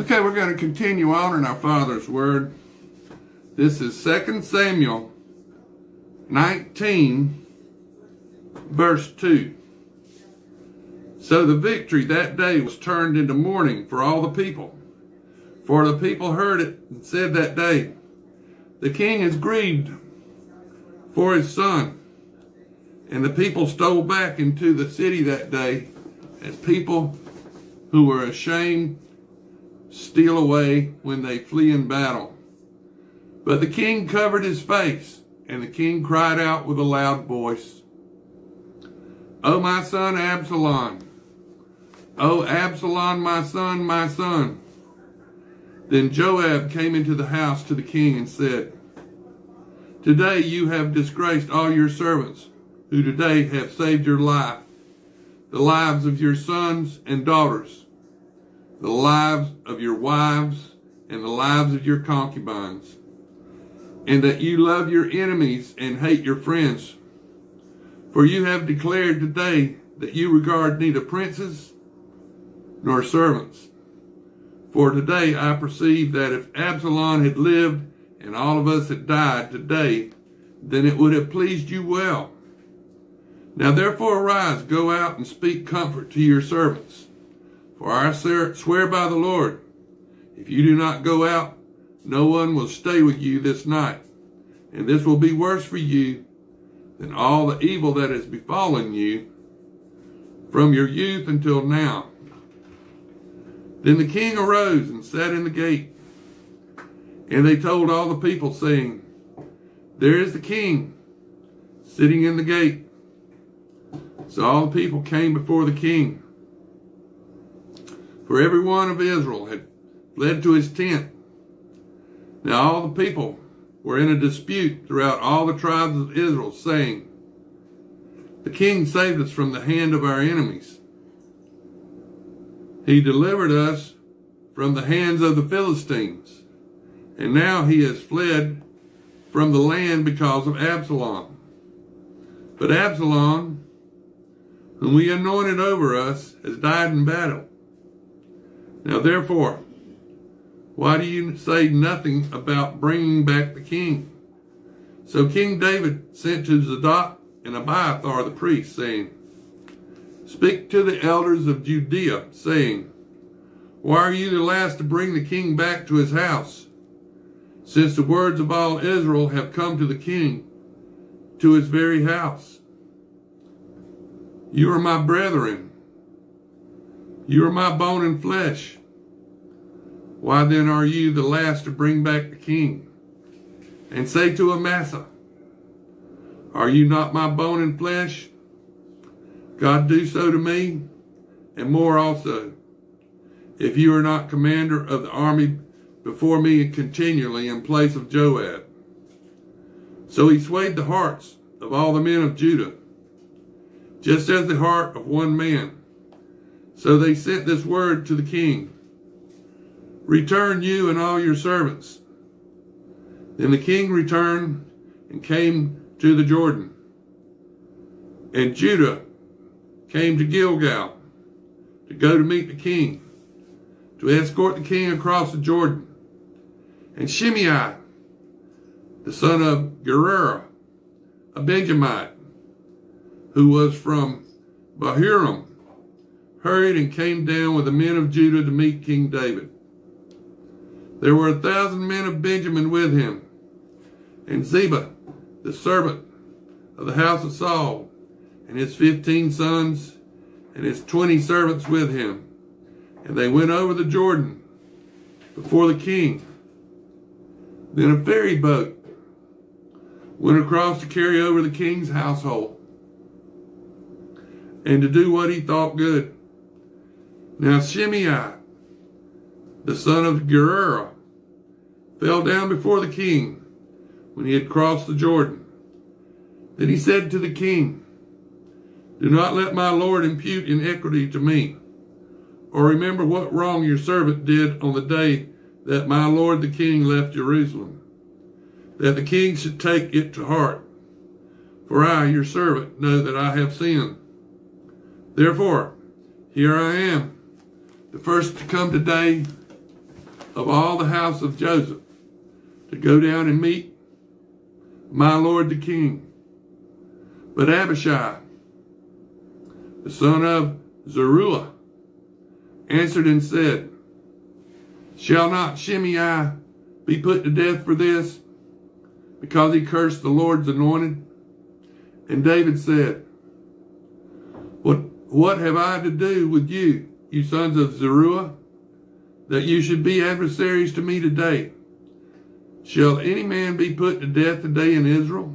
Okay, we're going to continue on in our Father's Word. This is 2 Samuel 19, verse 2. So the victory that day was turned into mourning for all the people. For the people heard it and said that day, "The king is grieved for his son." And the people stole back into the city that day, as people who were ashamed steal away when they flee in battle. But the king covered his face, and the king cried out with a loud voice, "O my son Absalom! O Absalom, my son, my son!" Then Joab came into the house to the king and said, "Today you have disgraced all your servants, who today have saved your life, the lives of your sons and daughters, the lives of your wives, and the lives of your concubines, and that you love your enemies and hate your friends. For you have declared today that you regard neither princes nor servants. For today I perceive that if Absalom had lived and all of us had died today, then it would have pleased you well. Now therefore arise, go out and speak comfort to your servants. For I swear by the Lord, if you do not go out, no one will stay with you this night. And this will be worse for you than all the evil that has befallen you from your youth until now." Then the king arose and sat in the gate. And they told all the people, saying, "There is the king sitting in the gate." So all the people came before the king. For every one of Israel had fled to his tent. Now all the people were in a dispute throughout all the tribes of Israel, saying, "The king saved us from the hand of our enemies. He delivered us from the hands of the Philistines. And now he has fled from the land because of Absalom. But Absalom, whom we anointed over us, has died in battle. Now therefore, why do you say nothing about bringing back the king?" So King David sent to Zadok and Abiathar the priests, saying, "Speak to the elders of Judea, saying, why are you the last to bring the king back to his house? Since the words of all Israel have come to the king, to his very house. You are my brethren. You are my bone and flesh. Why then are you the last to bring back the king? And say to Amasa, are you not my bone and flesh? God do so to me, and more also, if you are not commander of the army before me continually in place of Joab." So he swayed the hearts of all the men of Judah, just as the heart of one man. So they sent this word to the king, "Return you and all your servants." Then the king returned and came to the Jordan. And Judah came to Gilgal to go to meet the king, to escort the king across the Jordan. And Shimei, the son of Gerarah, a Benjamite, who was from Bahurim, hurried and came down with the men of Judah to meet King David. There were 1,000 men of Benjamin with him, and Ziba, the servant of the house of Saul, and his 15 sons, and his 20 servants with him. And they went over the Jordan before the king. Then a ferry boat went across to carry over the king's household and to do what he thought good. Now Shimei, the son of Gerarah, fell down before the king when he had crossed the Jordan. Then he said to the king, "Do not let my lord impute iniquity to me, or remember what wrong your servant did on the day that my lord the king left Jerusalem, that the king should take it to heart. For I, your servant, know that I have sinned. Therefore, here I am, the first to come today of all the house of Joseph to go down and meet my lord the king. But Abishai, the son of Zeruiah, answered and said, shall not Shimei be put to death for this, because he cursed the Lord's anointed? And David said, What have I to do with you, you sons of Zeruiah, that you should be adversaries to me today? Shall any man be put to death today in Israel?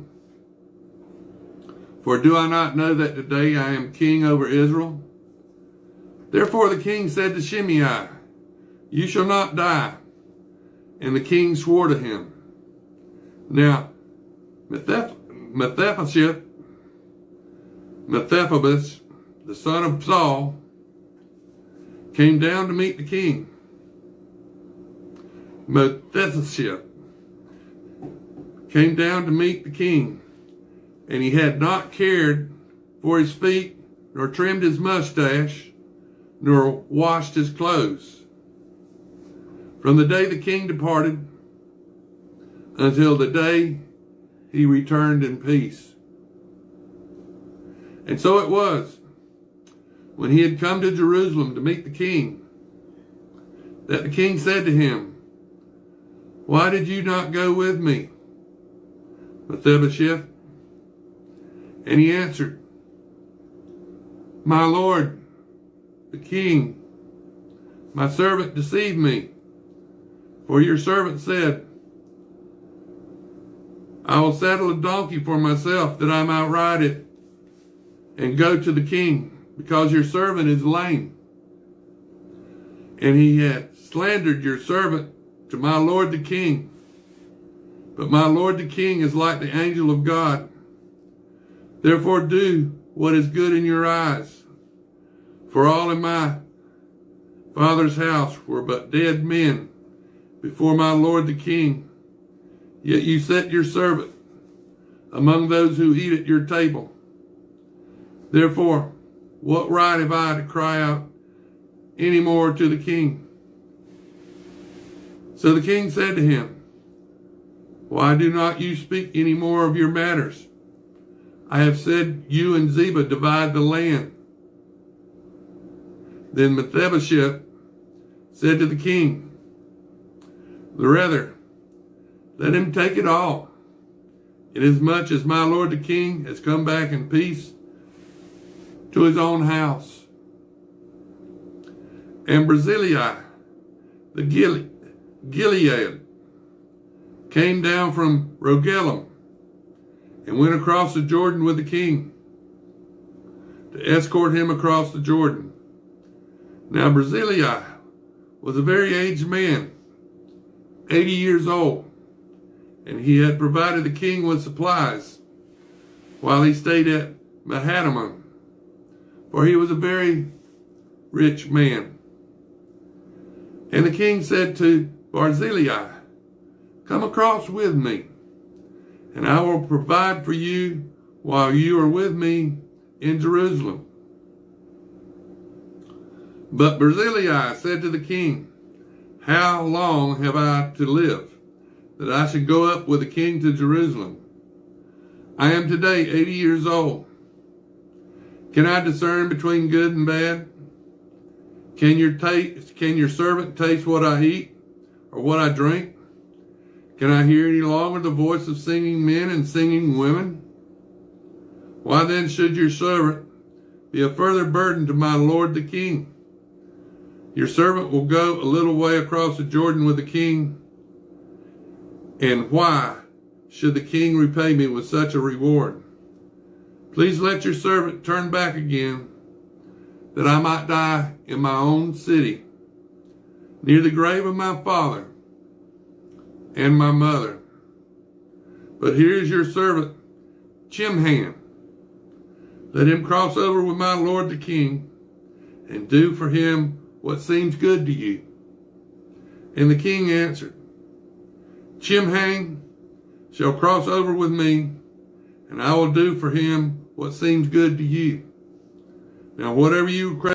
For do I not know that today I am king over Israel? Therefore the king said to Shimei, you shall not die. And the king swore to him. Now, Mephibosheth, the son of Saul, came down to meet the king. Mephibosheth came down to meet the king, and he had not cared for his feet, nor trimmed his mustache, nor washed his clothes, from the day the king departed until the day he returned in peace. And so it was, when he had come to Jerusalem to meet the king, that the king said to him, why did you not go with me, Mephibosheth? And he answered, my lord, the king, my servant deceived me. For your servant said, I will saddle a donkey for myself, that I might ride it and go to the king, because your servant is lame. And he had slandered your servant to my lord the king. But my lord the king is like the angel of God. Therefore do what is good in your eyes. For all in my father's house were but dead men before my lord the king. Yet you set your servant among those who eat at your table. Therefore, what right have I to cry out any more to the king? So the king said to him, why do not you speak any more of your matters? I have said, you and Ziba divide the land. Then Mephibosheth said to the king, rather, let him take it all, inasmuch as my lord the king has come back in peace to his own house. And Barzillai, the Gilead, came down from Rogelim and went across the Jordan with the king to escort him across the Jordan. Now Barzillai was a very aged man, 80 years old, and he had provided the king with supplies while he stayed at Mahanaim, for he was a very rich man. And the king said to Barzillai, come across with me, and I will provide for you while you are with me in Jerusalem. But Barzillai said to the king, how long have I to live, that I should go up with the king to Jerusalem? I am today 80 years old. Can I discern between good and bad? Can your servant taste what I eat, or what I drink? Can I hear any longer the voice of singing men and singing women? Why then should your servant be a further burden to my lord the king? Your servant will go a little way across the Jordan with the king. And why should the king repay me with such a reward? Please let your servant turn back again, that I might die in my own city, near the grave of my father and my mother. But here's your servant, Chimham. Let him cross over with my lord the king, and do for him what seems good to you. And the king answered, Chimham shall cross over with me, and I will do for him what seems good to you. Now whatever you request